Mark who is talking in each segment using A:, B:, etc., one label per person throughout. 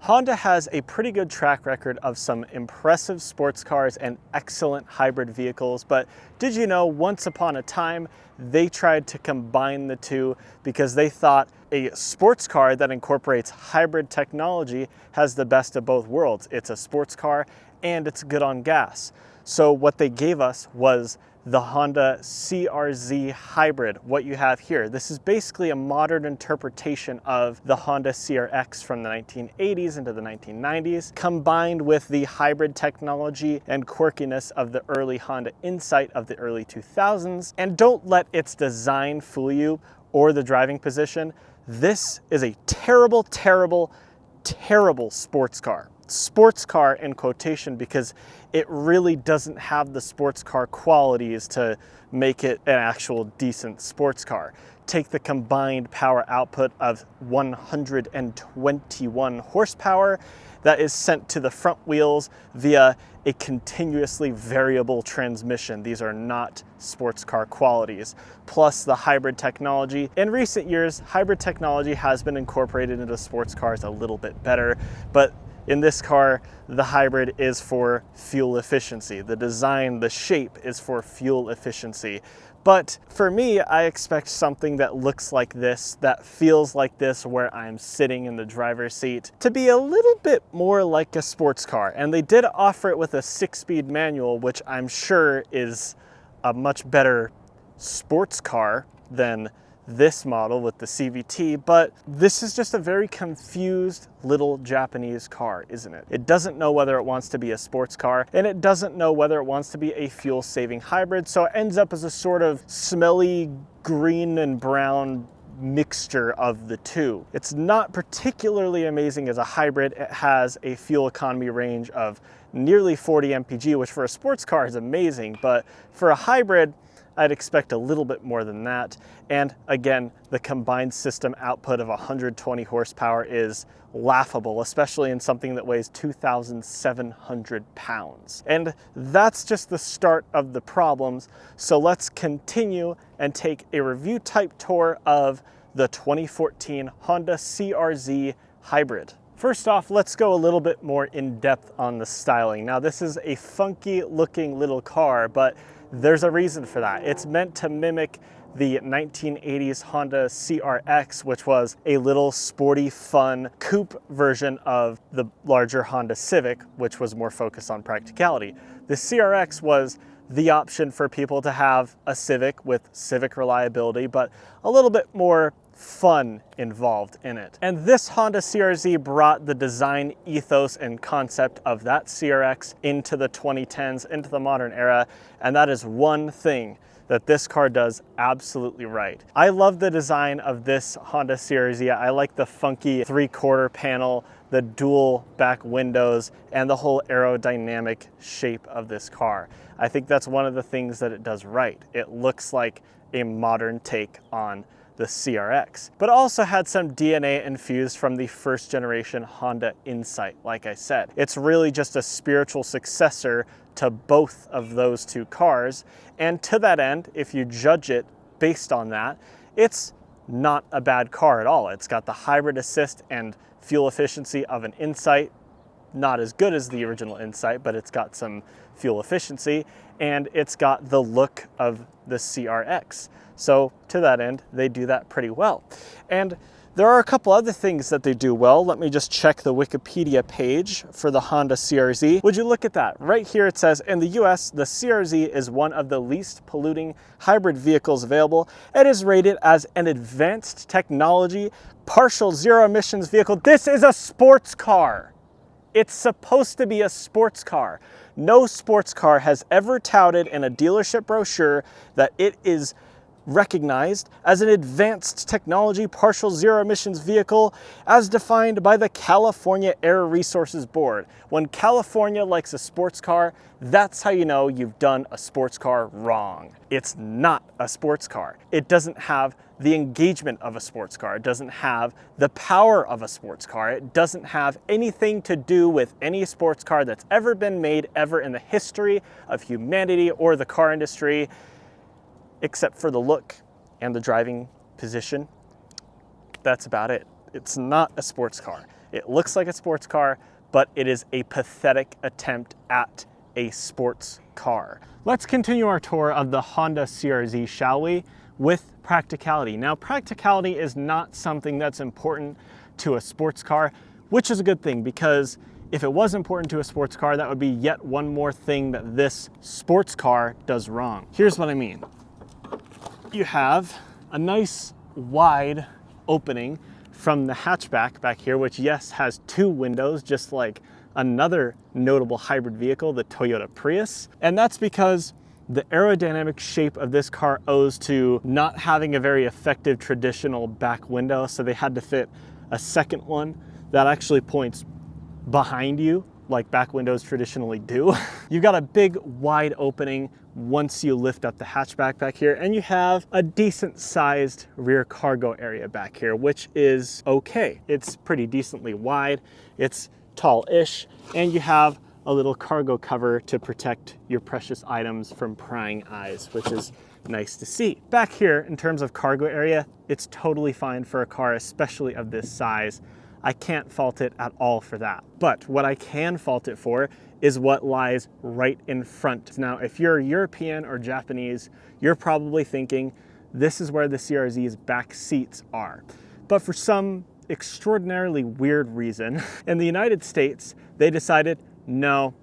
A: Honda has a pretty good track record of some impressive sports cars and excellent hybrid vehicles, but did you know once upon a time they tried to combine the two because they thought a sports car that incorporates hybrid technology has the best of both worlds. It's a sports car and it's good on gas. So what they gave us was the Honda CRZ hybrid, what you have here. This is basically a modern interpretation of the Honda CRX from the 1980s into the 1990s, combined with the hybrid technology and quirkiness of the early Honda Insight of the early 2000s. And don't let its design fool you or the driving position. This is a terrible, terrible, terrible sports car. Sports car in quotation because it really doesn't have the sports car qualities to make it an actual decent sports car. Take the combined power output of 121 horsepower that is sent to the front wheels via a continuously variable transmission. These are not sports car qualities. Plus the hybrid technology. In recent years, hybrid technology has been incorporated into sports cars a little bit better, but in this car, the hybrid is for fuel efficiency. The design, the shape is for fuel efficiency. But for me, I expect something that looks like this, that feels like this, where I'm sitting in the driver's seat, to be a little bit more like a sports car. And they did offer it with a 6-speed manual, which I'm sure is a much better sports car than this model with the CVT, but this is just a very confused little Japanese car, isn't it? It doesn't know whether it wants to be a sports car, and it doesn't know whether it wants to be a fuel-saving hybrid, so it ends up as a sort of smelly green and brown mixture of the two. It's not particularly amazing as a hybrid. It has a fuel economy range of nearly 40 mpg, which for a sports car is amazing, but for a hybrid, I'd expect a little bit more than that. And again, the combined system output of 120 horsepower is laughable, especially in something that weighs 2,700 pounds. And that's just the start of the problems. So let's continue and take a review type tour of the 2014 Honda CRZ hybrid. First off, let's go a little bit more in depth on the styling. Now, this is a funky looking little car, but there's a reason for that. It's meant to mimic the 1980s Honda CRX, which was a little sporty, fun coupe version of the larger Honda Civic, which was more focused on practicality. The CRX was the option for people to have a Civic with Civic reliability, but a little bit more fun involved in it. And this Honda CRZ brought the design ethos and concept of that CRX into the 2010s, into the modern era, and that is one thing that this car does absolutely right. I love the design of this Honda CRZ. I like the funky 3/4 panel, the dual back windows, and the whole aerodynamic shape of this car. I think that's one of the things that it does right. It looks like a modern take on the CRX, but also had some DNA infused from the first generation Honda Insight. Like I said, it's really just a spiritual successor to both of those two cars. And to that end, if you judge it based on that, it's not a bad car at all. It's got the hybrid assist and fuel efficiency of an Insight. Not as good as the original Insight, but it's got some fuel efficiency, and it's got the look of the CRX. So to that end, they do that pretty well. And there are a couple other things that they do well. Let me just check the Wikipedia page for the Honda CRZ. Would you look at that? Right here it says, in the US, the CRZ is one of the least polluting hybrid vehicles available. It is rated as an advanced technology, partial zero emissions vehicle. This is a sports car. It's supposed to be a sports car. No sports car has ever touted in a dealership brochure that it is recognized as an advanced technology partial zero emissions vehicle as defined by the California Air Resources Board. When California likes a sports car, that's how you know you've done a sports car wrong. It's not a sports car. It doesn't have the engagement of a sports car. It doesn't have the power of a sports car. It doesn't have anything to do with any sports car that's ever been made ever in the history of humanity or the car industry, except for the look and the driving position. That's about it. It's not a sports car. It looks like a sports car, but it is a pathetic attempt at a sports car. Let's continue our tour of the Honda CRZ, shall we, with practicality. Now, practicality is not something that's important to a sports car, which is a good thing, because if it was important to a sports car, that would be yet one more thing that this sports car does wrong. Here's what I mean. You have a nice wide opening from the hatchback back here, which yes, has 2 windows, just like another notable hybrid vehicle, the Toyota Prius. And that's because the aerodynamic shape of this car owes to not having a very effective traditional back window. So they had to fit a second one that actually points behind you, like back windows traditionally do. You've got a big wide opening once you lift up the hatchback back here, and you have a decent sized rear cargo area back here, which is okay. It's pretty decently wide, it's tall-ish, and you have a little cargo cover to protect your precious items from prying eyes, which is nice to see. Back here, in terms of cargo area, it's totally fine for a car, especially of this size. I can't fault it at all for that. But what I can fault it for is what lies right in front. Now, if you're European or Japanese, you're probably thinking, this is where the CRZ's back seats are. But for some extraordinarily weird reason, in the United States, they decided, no,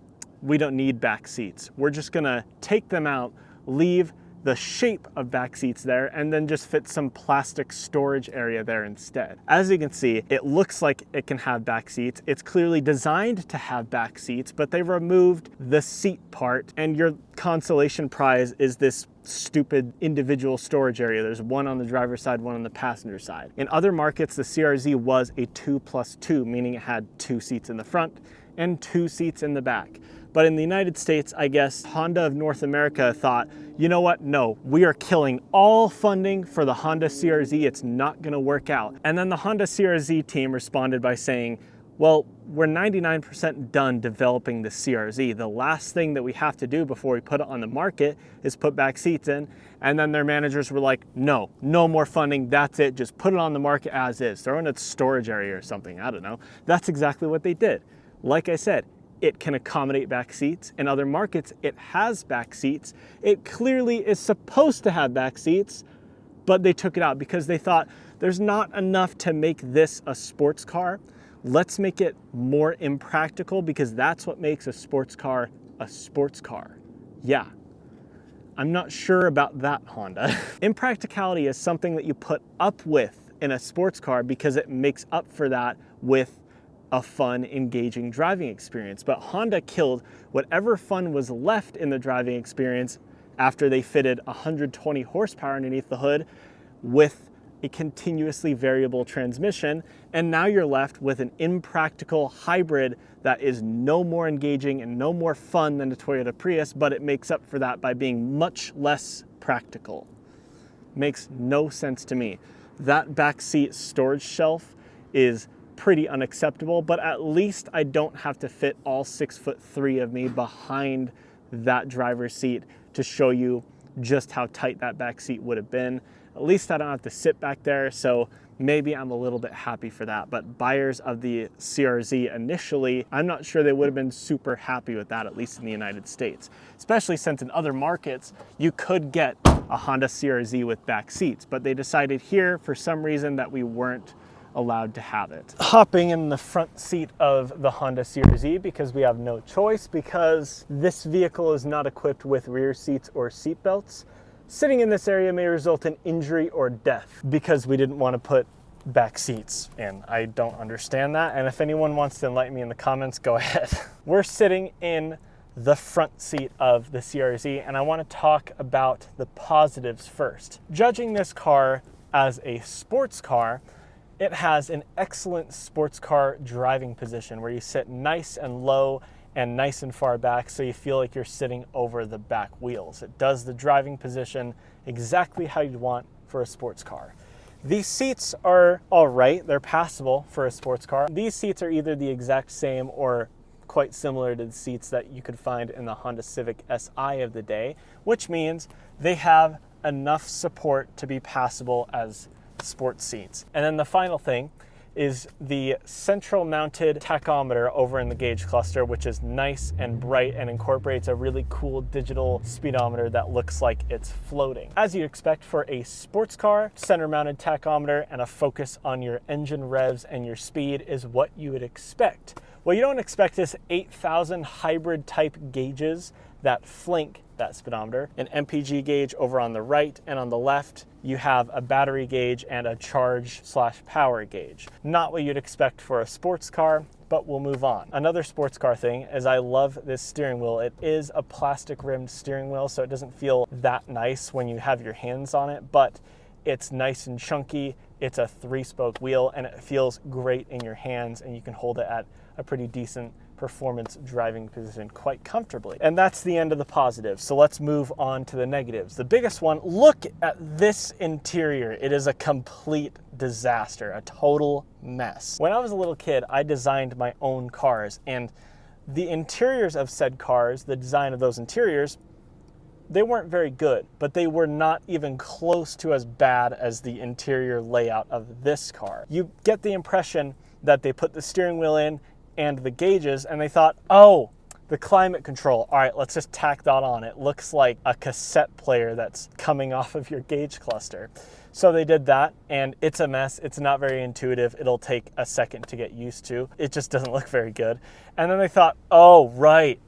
A: we don't need back seats. We're just gonna take them out, leave the shape of back seats there, and then just fit some plastic storage area there instead. As you can see, it looks like it can have back seats. It's clearly designed to have back seats, but they removed the seat part, and your consolation prize is this stupid individual storage area. There's one on the driver's side, one on the passenger side. In other markets, the CRZ was a 2+2, meaning it had 2 seats in the front and 2 seats in the back. But in the United States, I guess Honda of North America thought, you know what? No, we are killing all funding for the Honda CRZ. It's not gonna work out. And then the Honda CRZ team responded by saying, well, we're 99% done developing the CRZ. The last thing that we have to do before we put it on the market is put back seats in. And then their managers were like, no more funding, that's it. Just put it on the market as is. Throw in a storage area or something, I don't know. That's exactly what they did. Like I said, it can accommodate back seats. In other markets, it has back seats. It clearly is supposed to have back seats, but they took it out because they thought there's not enough to make this a sports car. Let's make it more impractical, because that's what makes a sports car a sports car. Yeah, I'm not sure about that, Honda. Impracticality is something that you put up with in a sports car because it makes up for that with a fun, engaging driving experience. But Honda killed whatever fun was left in the driving experience after they fitted 120 horsepower underneath the hood with a continuously variable transmission. And now you're left with an impractical hybrid that is no more engaging and no more fun than the Toyota Prius, but it makes up for that by being much less practical. Makes no sense to me. That backseat storage shelf is pretty unacceptable, but at least I don't have to fit all 6'3" of me behind that driver's seat to show you just how tight that back seat would have been. At least I don't have to sit back there, so maybe I'm a little bit happy for that. But buyers of the CRZ initially, I'm not sure they would have been super happy with that, at least in the United States, especially since in other markets, you could get a Honda CRZ with back seats, but they decided here for some reason that we weren't allowed to have it. Hopping in the front seat of the Honda CRZ because we have no choice, because this vehicle is not equipped with rear seats or seat belts. Sitting in this area may result in injury or death because we didn't want to put back seats in. I don't understand that, and if anyone wants to enlighten me in the comments, go ahead. We're sitting in the front seat of the CRZ, and I want to talk about the positives first. Judging this car as a sports car, it has an excellent sports car driving position where you sit nice and low and nice and far back, so you feel like you're sitting over the back wheels. It does the driving position exactly how you'd want for a sports car. These seats are all right, they're passable for a sports car. These seats are either the exact same or quite similar to the seats that you could find in the Honda Civic Si of the day, which means they have enough support to be passable as sports seats. And then the final thing is the central mounted tachometer over in the gauge cluster, which is nice and bright and incorporates a really cool digital speedometer that looks like it's floating. As you'd expect for a sports car, center mounted tachometer and a focus on your engine revs and your speed is what you would expect. What you don't expect is 8,000 hybrid type gauges that flank that speedometer. An MPG gauge over on the right, and on the left you have a battery gauge and a charge/power gauge. Not what you'd expect for a sports car, but we'll move on. Another sports car thing is I love this steering wheel. It is a plastic rimmed steering wheel, so it doesn't feel that nice when you have your hands on it, but it's nice and chunky. It's a 3-spoke wheel and it feels great in your hands, and you can hold it at a pretty decent performance driving position quite comfortably. And that's the end of the positives. So let's move on to the negatives. The biggest one, look at this interior. It is a complete disaster, a total mess. When I was a little kid, I designed my own cars, and the interiors of said cars, the design of those interiors, they weren't very good, but they were not even close to as bad as the interior layout of this car. You get the impression that they put the steering wheel in and the gauges, and they thought, oh, the climate control, all right, let's just tack that on. It looks like a cassette player that's coming off of your gauge cluster. So they did that, and it's a mess. It's not very intuitive. It'll take a second to get used to. It just doesn't look very good. And then they thought, oh, right,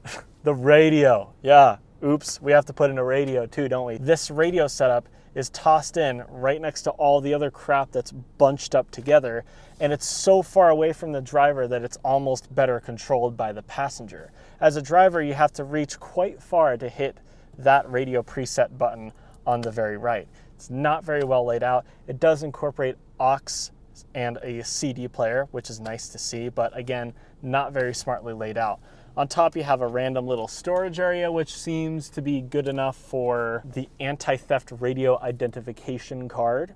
A: the radio. Yeah, oops, we have to put in a radio too, don't we? This radio setup is tossed in right next to all the other crap that's bunched up together, and it's so far away from the driver that it's almost better controlled by the passenger. As a driver, you have to reach quite far to hit that radio preset button on the very right. It's not very well laid out. It does incorporate aux and a CD player, which is nice to see, but again, not very smartly laid out. On top, you have a random little storage area, which seems to be good enough for the anti-theft radio identification card.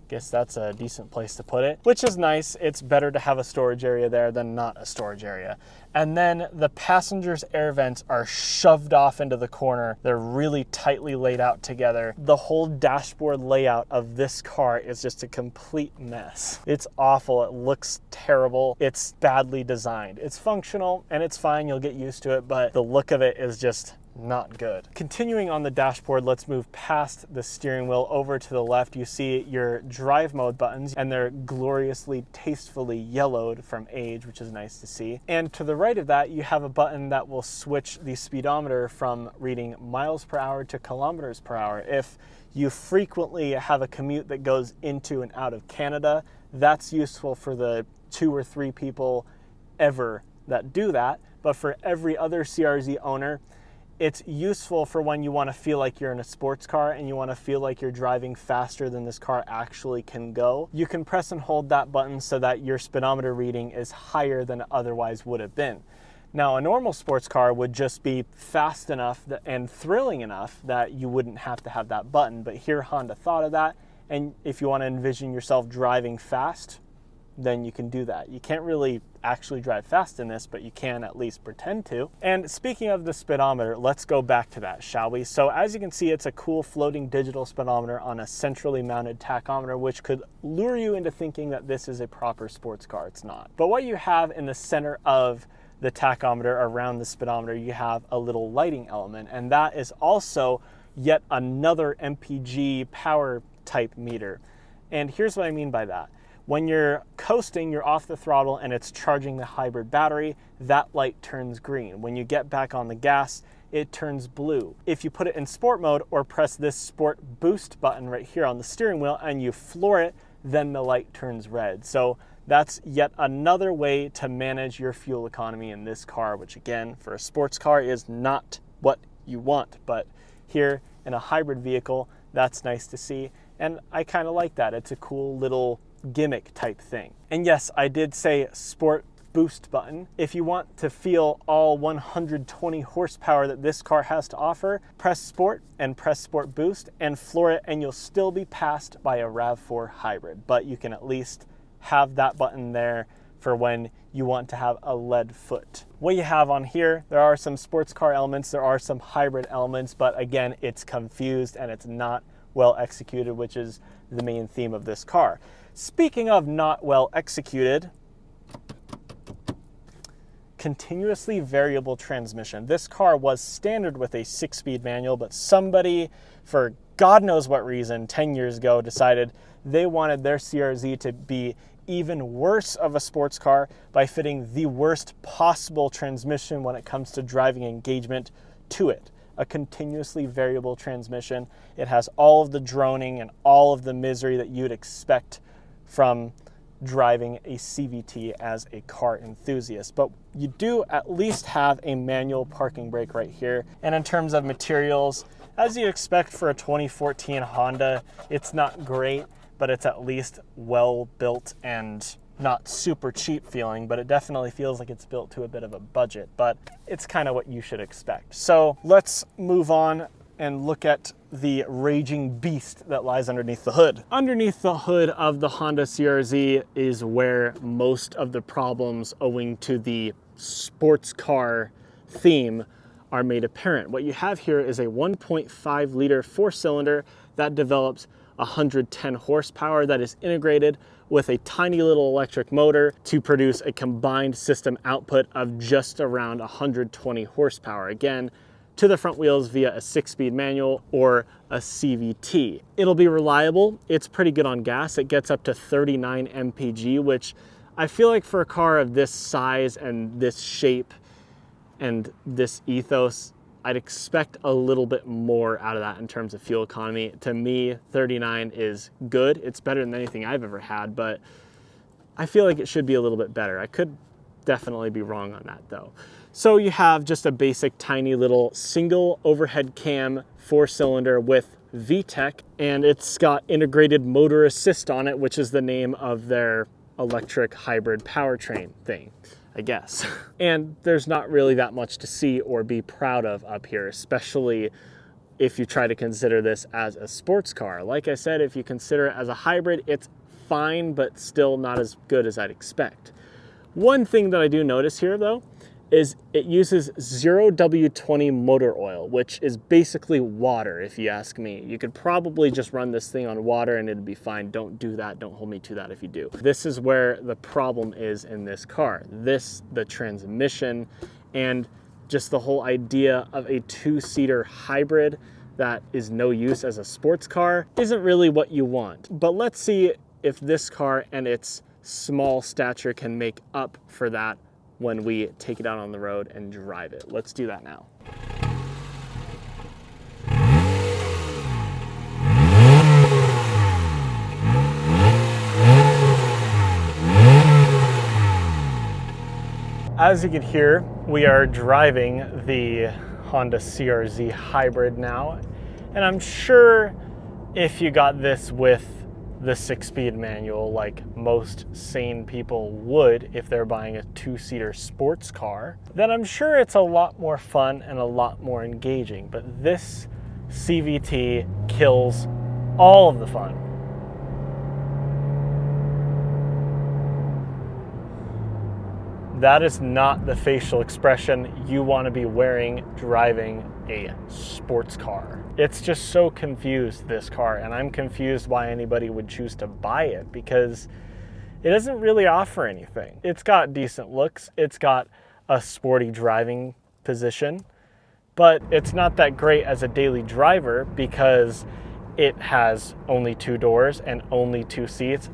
A: Guess that's a decent place to put it, which is nice. It's better to have a storage area there than not a storage area. And then the passenger's air vents are shoved off into the corner. They're really tightly laid out together. The whole dashboard layout of this car is just a complete mess. It's awful. It looks terrible. It's badly designed. It's functional and it's fine. You'll get used to it, but the look of it is just not good. Continuing on the dashboard, let's move past the steering wheel over to the left. You see your drive mode buttons, and they're gloriously, tastefully yellowed from age, which is nice to see. And to the right of that, you have a button that will switch the speedometer from reading miles per hour to kilometers per hour. If you frequently have a commute that goes into and out of Canada, that's useful for the 2 or 3 people ever that do that. But for every other CRZ owner, it's useful for when you want to feel like you're in a sports car and you want to feel like you're driving faster than this car actually can go. You can press and hold that button so that your speedometer reading is higher than it otherwise would have been. Now, a normal sports car would just be fast enough and thrilling enough that you wouldn't have to have that button, but here Honda thought of that, and if you want to envision yourself driving fast, then you can do that. You can't really actually drive fast in this, but you can at least pretend to. And speaking of the speedometer, let's go back to that, shall we? So as you can see, it's a cool floating digital speedometer on a centrally mounted tachometer, which could lure you into thinking that this is a proper sports car. It's not. But what you have in the center of the tachometer around the speedometer, you have a little lighting element, and that is also yet another MPG power type meter. And here's what I mean by that. When you're coasting, you're off the throttle and it's charging the hybrid battery, that light turns green. When you get back on the gas, it turns blue. If you put it in sport mode or press this sport boost button right here on the steering wheel and you floor it, then the light turns red. So that's yet another way to manage your fuel economy in this car, which again, for a sports car is not what you want. But here in a hybrid vehicle, that's nice to see. And I kind of like that. It's a cool little gimmick type thing. And yes, I did say sport boost button. If you want to feel all 120 horsepower that this car has to offer, press sport and press sport boost and floor it, and you'll still be passed by a RAV4 hybrid, but you can at least have that button there for when you want to have a lead foot. What you have on here, there are some sports car elements, there are some hybrid elements, but again, it's confused and it's not well executed, which is the main theme of this car. Speaking of not well executed, continuously variable transmission. This car was standard with a 6-speed manual, but somebody, for God knows what reason, 10 years ago decided they wanted their CRZ to be even worse of a sports car by fitting the worst possible transmission when it comes to driving engagement to it. A continuously variable transmission. It has all of the droning and all of the misery that you'd expect from driving a CVT as a car enthusiast, but you do at least have a manual parking brake right here. And in terms of materials, as you expect for a 2014 Honda, it's not great, but it's at least well built and not super cheap feeling, but it definitely feels like it's built to a bit of a budget, but it's kind of what you should expect. So let's move on and look at the raging beast that lies underneath the hood. Underneath the hood of the Honda CRZ is where most of the problems owing to the sports car theme are made apparent. What you have here is a 1.5 liter 4-cylinder that develops 110 horsepower that is integrated with a tiny little electric motor to produce a combined system output of just around 120 horsepower. Again, to the front wheels via a 6-speed manual or a CVT. It'll be reliable. It's pretty good on gas. It gets up to 39 mpg, which I feel like for a car of this size and this shape and this ethos, I'd expect a little bit more out of that in terms of fuel economy. To me, 39 is good. It's better than anything I've ever had, but I feel like it should be a little bit better. I could definitely be wrong on that though. So you have just a basic tiny little single overhead cam 4-cylinder with VTEC, and it's got integrated motor assist on it, which is the name of their electric hybrid powertrain thing, I guess. And there's not really that much to see or be proud of up here, especially if you try to consider this as a sports car. Like I said, if you consider it as a hybrid, it's fine, but still not as good as I'd expect. One thing that I do notice here though, is it uses 0W20 motor oil, which is basically water if you ask me. You could probably just run this thing on water and it'd be fine. Don't do that, don't hold me to that if you do. This is where the problem is in this car. The transmission, and just the whole idea of a 2-seater hybrid that is no use as a sports car isn't really what you want. But let's see if this car and its small stature can make up for that when we take it out on the road and drive it. Let's do that now. As you can hear, we are driving the Honda CRZ hybrid now, and I'm sure if you got this with the 6-speed manual, like most sane people would if they're buying a 2-seater sports car, then I'm sure it's a lot more fun and a lot more engaging. But this CVT kills all of the fun. That is not the facial expression you want to be wearing driving a sports car. It's just so confused, this car, and I'm confused why anybody would choose to buy it, because it doesn't really offer anything. It's got decent looks, it's got a sporty driving position, but it's not that great as a daily driver because it has only 2 doors and only 2 seats.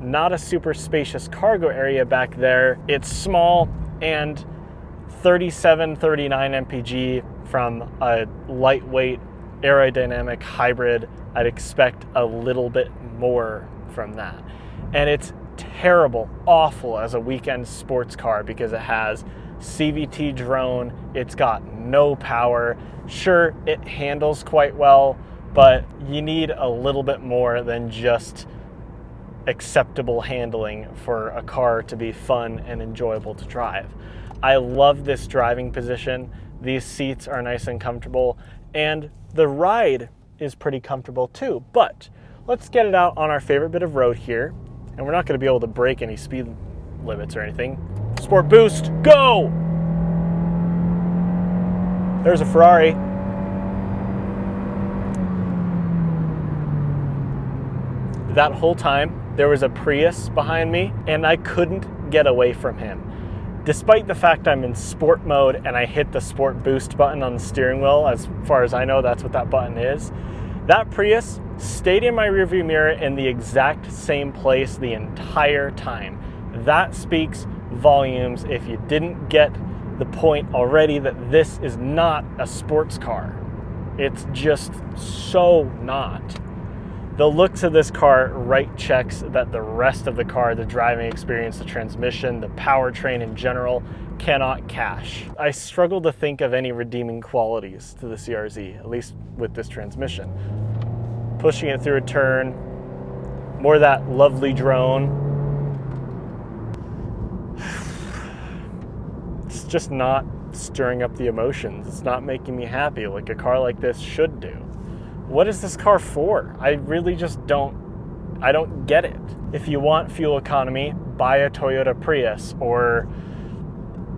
A: Not a super spacious cargo area back there. It's small, and 37, 39 mpg from a lightweight aerodynamic hybrid, I'd expect a little bit more from that. And it's terrible, awful as a weekend sports car because it has CVT drone, it's got no power. Sure, it handles quite well, but you need a little bit more than just acceptable handling for a car to be fun and enjoyable to drive. I love this driving position. These seats are nice and comfortable, and the ride is pretty comfortable too. But let's get it out on our favorite bit of road here, and we're not going to be able to break any speed limits or anything. Sport boost, go! There's a Ferrari. That whole time, there was a Prius behind me and I couldn't get away from him. Despite the fact I'm in sport mode and I hit the sport boost button on the steering wheel, as far as I know, that's what that button is. That Prius stayed in my rearview mirror in the exact same place the entire time. That speaks volumes if you didn't get the point already that this is not a sports car. It's just so not. The looks of this car right checks that the rest of the car, the driving experience, the transmission, the powertrain in general, cannot cash. I struggle to think of any redeeming qualities to the CRZ, at least with this transmission. Pushing it through a turn, more of that lovely drone. It's just not stirring up the emotions. It's not making me happy like a car like this should do. What is this car for? I really just don't get it. If you want fuel economy, buy a Toyota Prius or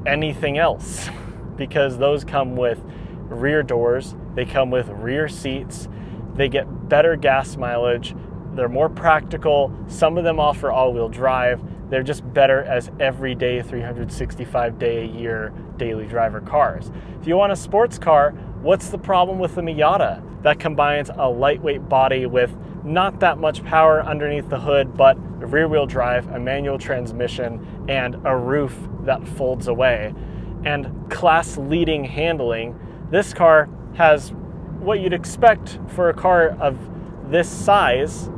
A: anything else, because those come with rear doors, they come with rear seats, they get better gas mileage, they're more practical, some of them offer all-wheel drive, they're just better as everyday 365-day-a-year daily driver cars. If you want a sports car, what's the problem with the Miata? That combines a lightweight body with not that much power underneath the hood, but a rear-wheel drive, a manual transmission, and a roof that folds away. And class-leading handling. This car has what you'd expect for a car of this size.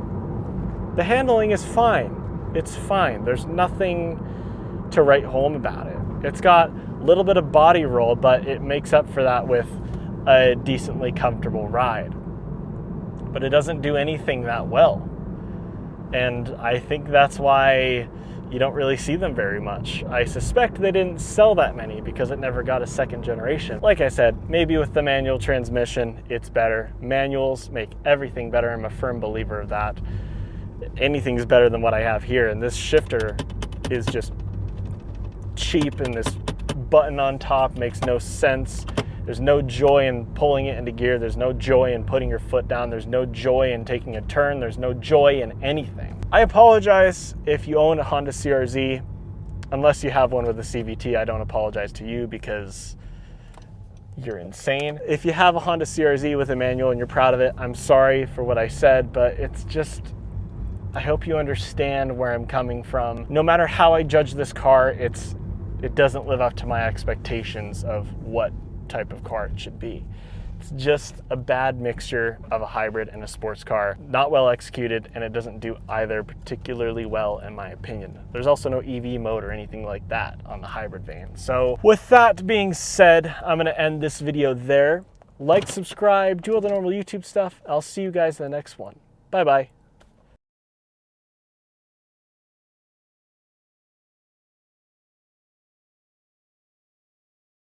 A: The handling is fine. It's fine. There's nothing to write home about it. It's got a little bit of body roll, but it makes up for that with a decently comfortable ride. But it doesn't do anything that well. And I think that's why you don't really see them very much. I suspect they didn't sell that many because it never got a second generation. Like I said, maybe with the manual transmission, it's better. Manuals make everything better. I'm a firm believer of that. Anything's better than what I have here. And this shifter is just cheap, and this button on top makes no sense. There's no joy in pulling it into gear. There's no joy in putting your foot down. There's no joy in taking a turn. There's no joy in anything. I apologize if you own a Honda CRZ. Unless you have one with a CVT, I don't apologize to you because you're insane. If you have a Honda CRZ with a manual and you're proud of it, I'm sorry for what I said, but it's just, I hope you understand where I'm coming from. No matter how I judge this car, it doesn't live up to my expectations of what type of car it should be. It's just a bad mixture of a hybrid and a sports car. Not well executed, and it doesn't do either particularly well in my opinion. There's also no EV mode or anything like that on the hybrid van. So with that being said, I'm gonna end this video there. Like, subscribe, do all the normal YouTube stuff. I'll see you guys in the next one. Bye-bye.